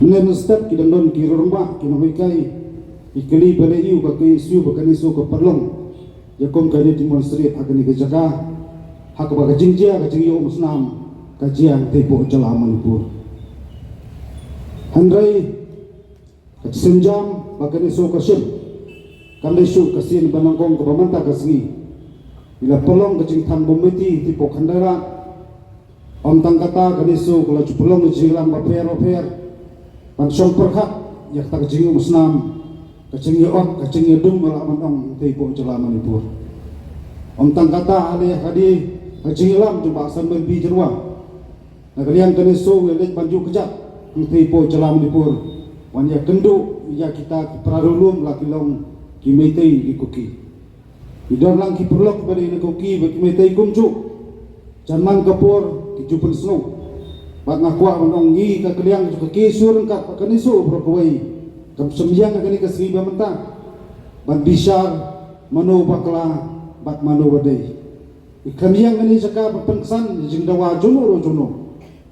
Menen step kidandon kirumba kinawikai ikeli bale iu ka isu bakani so ka perlong yakom kani demonstrate agani ke jaga hak ba jingjia ka jingyo musnam ka jiang tepo jala Manipur handrai ka senjam bakani so ka sim kamle su ka sin banangkong ka bamanta ka sgi ila pelong ka jing tham bometi tepo khandara om tangkata kani so ka ju pelong jilang ba fer pansong perkhat yak tak jingyo musnam kacingnya ot kacingnya dum wala manong teipo jala Manipur om tangkata ale hadi kacinglam jumpa sambal bi jerwa nagalian kene so lek banju kejap teipo jala Manipur wan ya kendu ya kita prarulum lakilong kimetei ikuki idor lang ki perlok bari ne koki bagi kimetei kumju janman kapur kijupun snow bat ngakwa manong ngi ka kaliang ka kisur ka kaniso brokoi kam sembiang ka ni ka sriba menta bat bisar mano bakla bat mano wadai ikamiang ni jaka pengsan jingdawa jono jono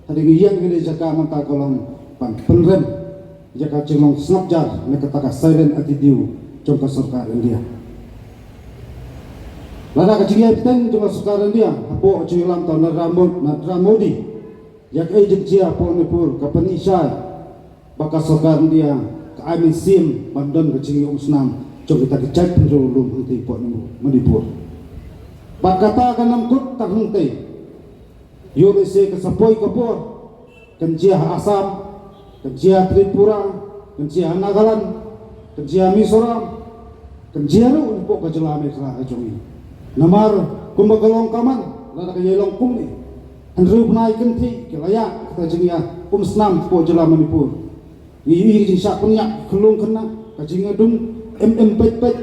tadi ngiang ni jaka menta kolong pan penrem jaka cilong snapjar ne kata silent attitude jong ka sarkar India lada ka jingai piteng jong ka sarkar India apo cilam ta Narendra Modi yak ejek jia po Manipur kapan isai baka sarkar India ka amin sim bandon ka jingi usnam jong kita kecek penjolum henti po Manipur bakata kanam kut tak henti USA ka sapoi kapor kan jia Asam kan jia Tripura kan jia Nagaland kan jia Mizoram kan jia ru po ka jelame ka jongi namar kumbagalong kaman lada ka yelong kumni Andrew Bunai Kenti kilaya kita jengya kumsnam po jala Manipur ii jing sak penyak kelung kena kajinga dung pet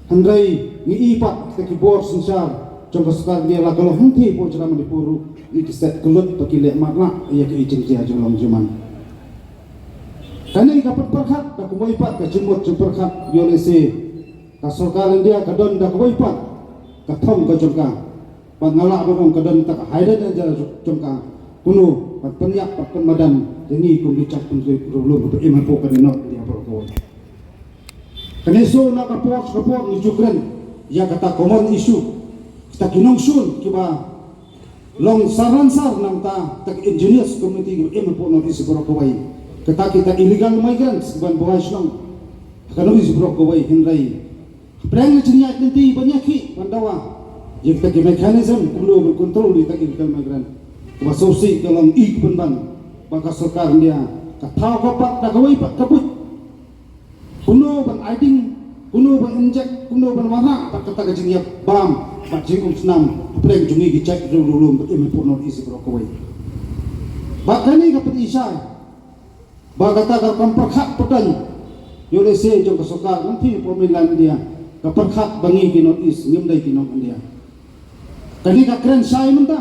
handrai ngi ipat kita kibor sensar jong sekar dia la kalau henti po jala Manipur i kiset kelut pakile makna ia ke ijing dia jolong juman kani kapat perkhat ka kumoi pat ka jumut perkhat yolese ka sarkar dia ka don da kumoi pat ka thom ka jongka pangala barong kadang tak haida aja jongka kuno pat penyak pat pemadan ini kum dicak penrulum be iman po kanino dia berko kaneso na kapor ni Ukraine ya kata common issue kita kinongsun kiba long saransar nam ta tak engineers community be iman po no isi berko wai kata kita illegal migrants ban boys nong kanu isi berko wai hindai prang jenya nanti banyaki pandawa yang tadi mekanisme perlu berkontrol di tadi illegal migran masuk dalam ik penban baka sarkar dia katau kapat dah kawai pak kabut kuno ban aiding kuno ban injek kuno ban warna tak kata kajingnya bam pak jingum senam preng jungi gicek dulu imen puno isi kawai bakani kapat isai baka tak kamperkhat pedan yolese jong sarkar nanti pemilihan dia kaperkhat bangi kinot is ngimdai kinot dia kani ka keren sai menta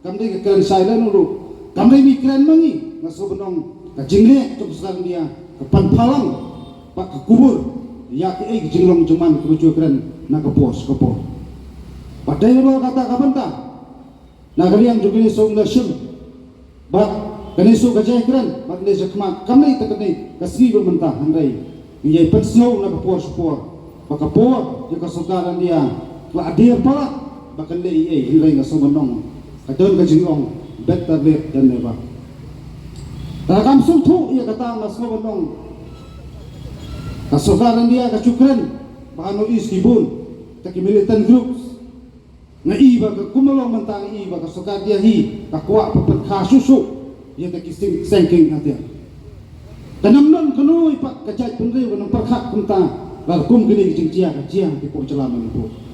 kamdai ka keren sai la nuru kamdai mi keren mangi ngaso benong ka jingle tok sarang dia ka panpalang pak ka kubur ya ke jinglong cuman kuju keren na ka pos padai lo kata ka benta na kalian jugini song na sim bak kani so ka jai keren bak le jakma kamdai ta kani ka sgi menta handai ye pensno na ka pos pak ka po ya ka sarkaran dia la adir pala bahkan le hindai nga sumanong kadon ka jingong better late than never takam sultu ia kata nga sumanong kasokaran dia ka Ukraine bahano is kibun taki militant groups nga iba ka kumulong mantang iba ka sokar dia hi kakwa papat kasusu ia taki sengking atia kanamnon kanu ipak kajat punri wanang perkhat kunta lakum kini jingjia ka jiang di po jala Manipur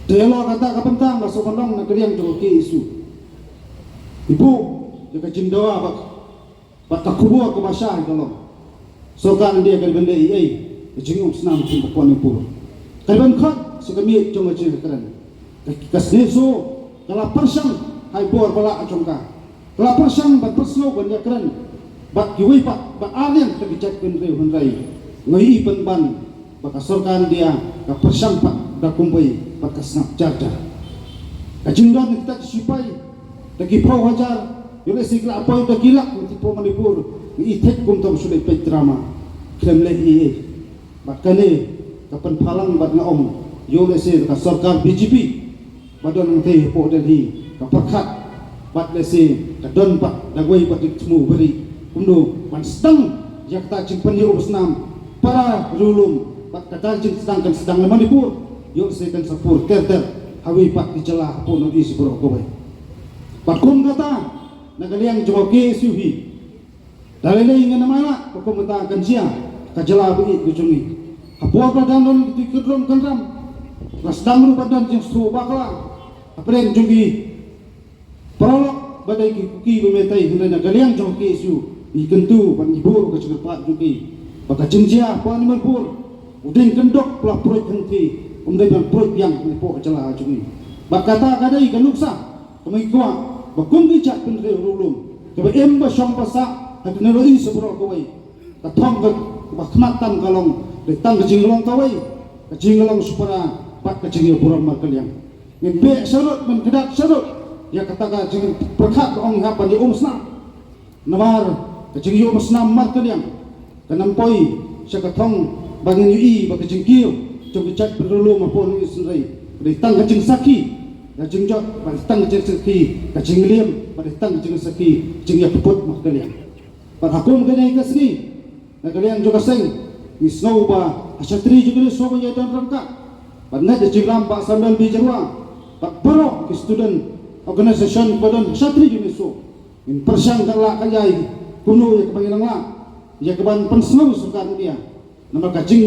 Delo kata kapentang masuk kondong na kaliang joki isu. Ibu jaga jindawa bak takubu aku basah kalau. Sokan dia kali benda jingum senam jumpa Manipur. Kali bangkat sekami cuma ciri keren. Kasneso kalau persang hai bor bala acongka. Kalau persang bat perslo benda keren. Bak kiwi bak alien terbicat benda hundai. Ngai penban bak sokan dia ka persang pak dah kumpai bakas nak jarda kajindan kita sipai lagi pro wajar yole sikla apa itu gila tipo Manipur itek kum tam sudah petrama kremle ie bakane kapan palang bat nga yo lese ka sarkar BJP badon ng te po delhi ka pakhat bat lese ka don pat dagway bat itmu beri kumdo man sedang yakta cimpan yo usnam para rulum bat kata jing sedang Manipur yo lese kan sapur ter hawi pat dicelah po no isi bro ko bay bat kum kata nagaliang joki suhi dalilay nga namana kukumata kan siya kajala bi gujungi apua padanon di kedrom kanram rasdam ru padan jing stu bakla apren jungi prolog badai ki bemetai hina galiang joki su ikentu pan ibur ka cepat jungi baka jingja pan Manipur uding kendok pula proyek henti umdai ban proyek yang po kajala jungi bakata kadai kanuksa kamai kuat bakum bijak pendiri rulum keba emba syong pasak hadneloi sebro kawai katong bakmatan kalong detang kejinglong kawai kejinglong supaya pat kejingil buram markaliang ngin be sarut men kedak sarut ya kataga jing perkhat ong hapan di umsna namar kejingil umsna markaliang kanampoi sya katong bangin yui bak kejingil jong chat perlu mapon israi detang kejing saki kajing jot batang kejing saki kajing liam batang kejing saki jing ya puput markaliang Paghakum ganay kasni nagaliang juga sing isno ba asatri juga ni so ya dan rangka panat jinglam ba sambil bijarwa pagbaro ki student organization badan asatri juga so in persang karla kayai kuno ya kebangilang la ya keban pensno sukan dia nama kajing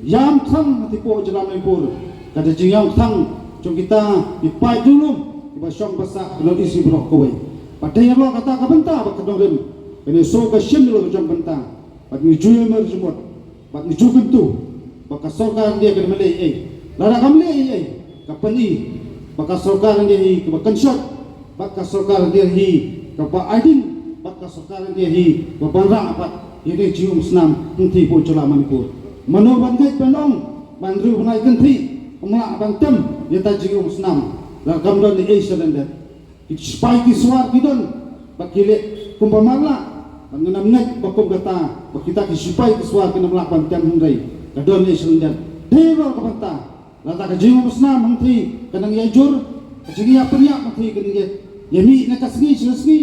yam thang tipo jelam Manipur kada jing yam thang jong kita ipai dulu iba syong basa lo isi brok kowe padai lo kata ka benta ba kedongren ini so ka shem lo jam benta pat ni juyo mer jumot pat ni jugentu baka sokar dia ke mele lara kamle kapani baka sokar dia hi ke bakan shot baka sokar dia hi ke ba aidin baka sokar dia hi ke banra pat ini jium snam henti po chola Manipur mano bangai penong bandru banai kentri umla bangtem yata jium snam la kamdon ni Asia landat spike suar kidon bakile kumpamala mengenamnek bakum kata bakita kisupai kiswa kena melakukan tiang hundai kadon ni selendan dewa kapata lata kajing musna menteri kanang yajur kajing ya periak menteri kanang yami nakasni selesni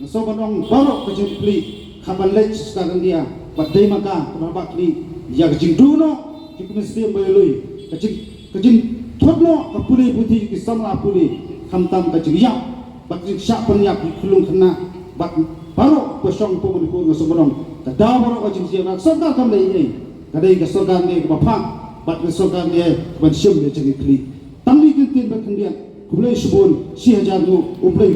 so banong barok kajing pli kapan lech sekarang dia badai maka kenapa kli ya kajing duno kikumistim bayului kajing thotno kapuli putih kisamla puli kamtam kajing ya bakjing syak penyak kulung kena bak baru kosong pun di pun sebenong kada baru kajing siang sorga kam lei kadai ke sorga ni ke bapak bat ke sorga ni ban syem dia jadi kli tamli kintin bat kendian kulai subun si hajar tu umplai